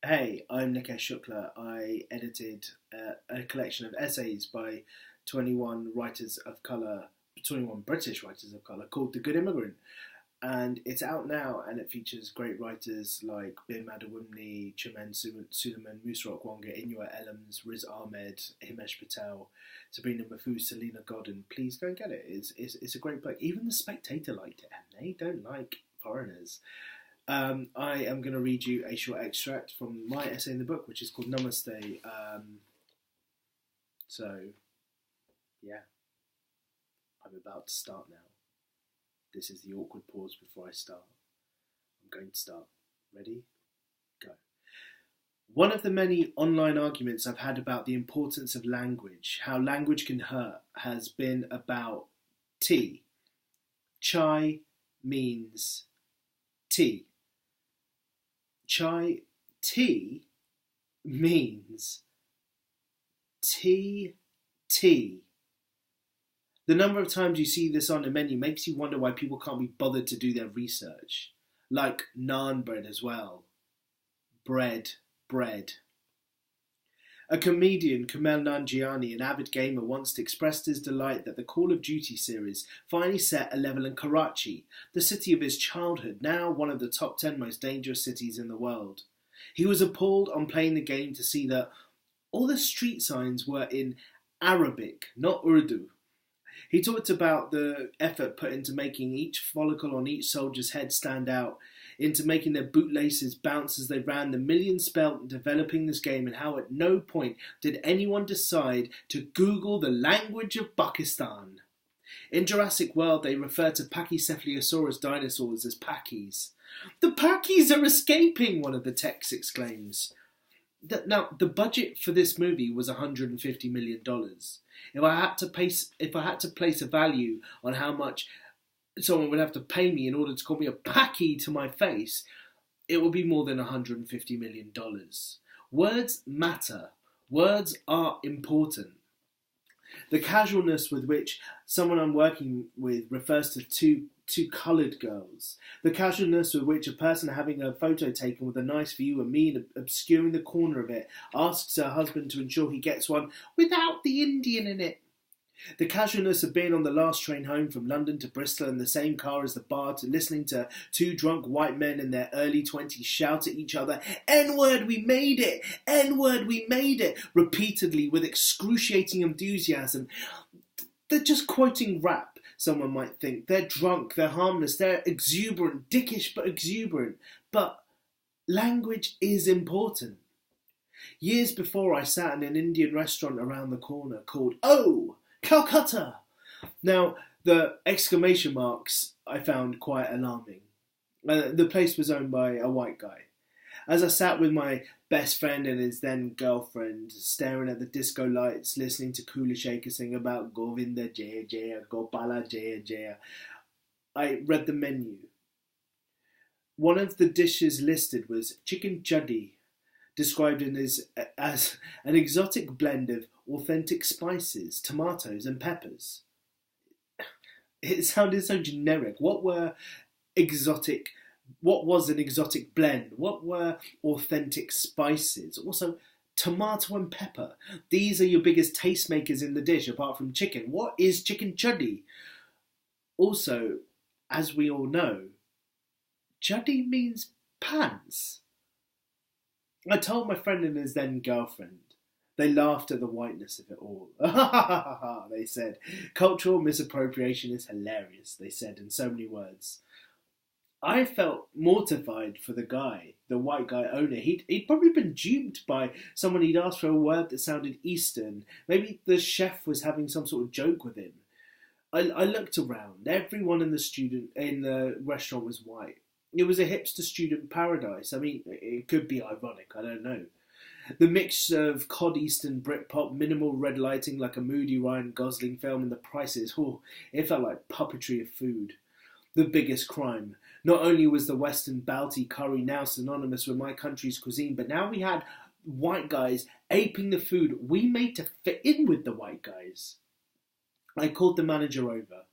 Hey, I'm Nikesh Shukla. I edited a collection of essays by 21 writers of colour, 21 British writers of colour, called The Good Immigrant. And it's out now, and it features great writers like Bim Adewumni, Chimen Suleiman, Musrok Wonga, Inua Ellams, Riz Ahmed, Himesh Patel, Sabrina Mahfouz, Selena Godden. Please go and get it. It's a great book. Even The Spectator liked it, and they don't like foreigners. I am going to read you a short extract from my essay in the book, which is called Namaste. So, yeah, I'm about to start now. This is the awkward pause before I start. I'm going to start. Ready? Go. One of the many online arguments I've had about the importance of language, how language can hurt, has been about tea. Chai means tea. Chai tea means tea. The number of times you see this on a menu makes you wonder why people can't be bothered to do their research. Like naan bread as well. Bread. A comedian, Kumail Nanjiani, an avid gamer, once expressed his delight that the Call of Duty series finally set a level in Karachi, the city of his childhood, now one of the top 10 most dangerous cities in the world. He was appalled on playing the game to see that all the street signs were in Arabic, not Urdu. He talked about the effort put into making each follicle on each soldier's head stand out, into making their bootlaces bounce as they ran, the millions spent developing this game, and how at no point did anyone decide to Google the language of Pakistan. In Jurassic World, they refer to Pachycephalosaurus dinosaurs as Pakis. The Pakis are escaping, one of the texts exclaims. Now, the budget for this movie was $150 million. If I had to place a value on how much someone would have to pay me in order to call me a Paki to my face, it would be more than $150 million. Words matter. Words are important. The casualness with which someone I'm working with refers to two coloured girls. The casualness with which a person having a photo taken with a nice view of me obscuring the corner of it asks her husband to ensure he gets one without the Indian in it. The casualness of being on the last train home from London to Bristol in the same car as the bar, to listening to two drunk white men in their early 20s shout at each other, "N-word, we made it! N-word, we made it!" repeatedly with excruciating enthusiasm. They're just quoting rap, someone might think. They're drunk, they're harmless, they're exuberant, dickish but exuberant. But language is important. Years before, I sat in an Indian restaurant around the corner called Oh! Calcutta! Now, the exclamation marks I found quite alarming. The place was owned by a white guy. As I sat with my best friend and his then girlfriend, staring at the disco lights, listening to Kula Shaker sing about Govinda Jaya Jaya, Gopala Jaya Jaya, I read the menu. One of the dishes listed was chicken chuddy, described as an exotic blend of authentic spices, tomatoes and peppers. It sounded so generic. What was an exotic blend? What were authentic spices? Also, tomato and pepper. These are your biggest tastemakers in the dish, apart from chicken. What is chicken chuddy? Also, as we all know, chuddy means pants. I told my friend and his then girlfriend. They laughed at the whiteness of it all. They said. Cultural misappropriation is hilarious, they said in so many words. I felt mortified for the guy, the white guy owner. He'd probably been duped by someone he'd asked for a word that sounded Eastern. Maybe the chef was having some sort of joke with him. I looked around. Everyone in the restaurant was white. It was a hipster student paradise. I mean, it could be ironic, I don't know. The mix of cod Eastern Britpop, minimal red lighting like a moody Ryan Gosling film, and the prices, it felt like puppetry of food. The biggest crime. Not only was the Western Balti curry now synonymous with my country's cuisine, but now we had white guys aping the food we made to fit in with the white guys. I called the manager over.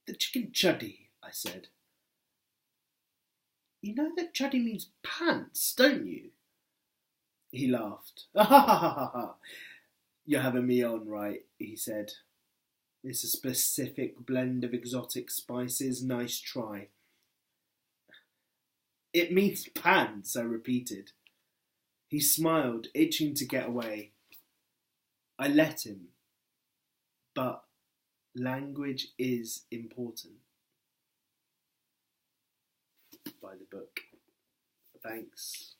"The chicken chuddy," I said. You know that chuddy means pants, don't you? He laughed. Ha ha ha ha ha. You're having me on, right? He said. It's a specific blend of exotic spices. Nice try. It means pants, I repeated. He smiled, itching to get away. I let him. But language is important. By the book. Thanks.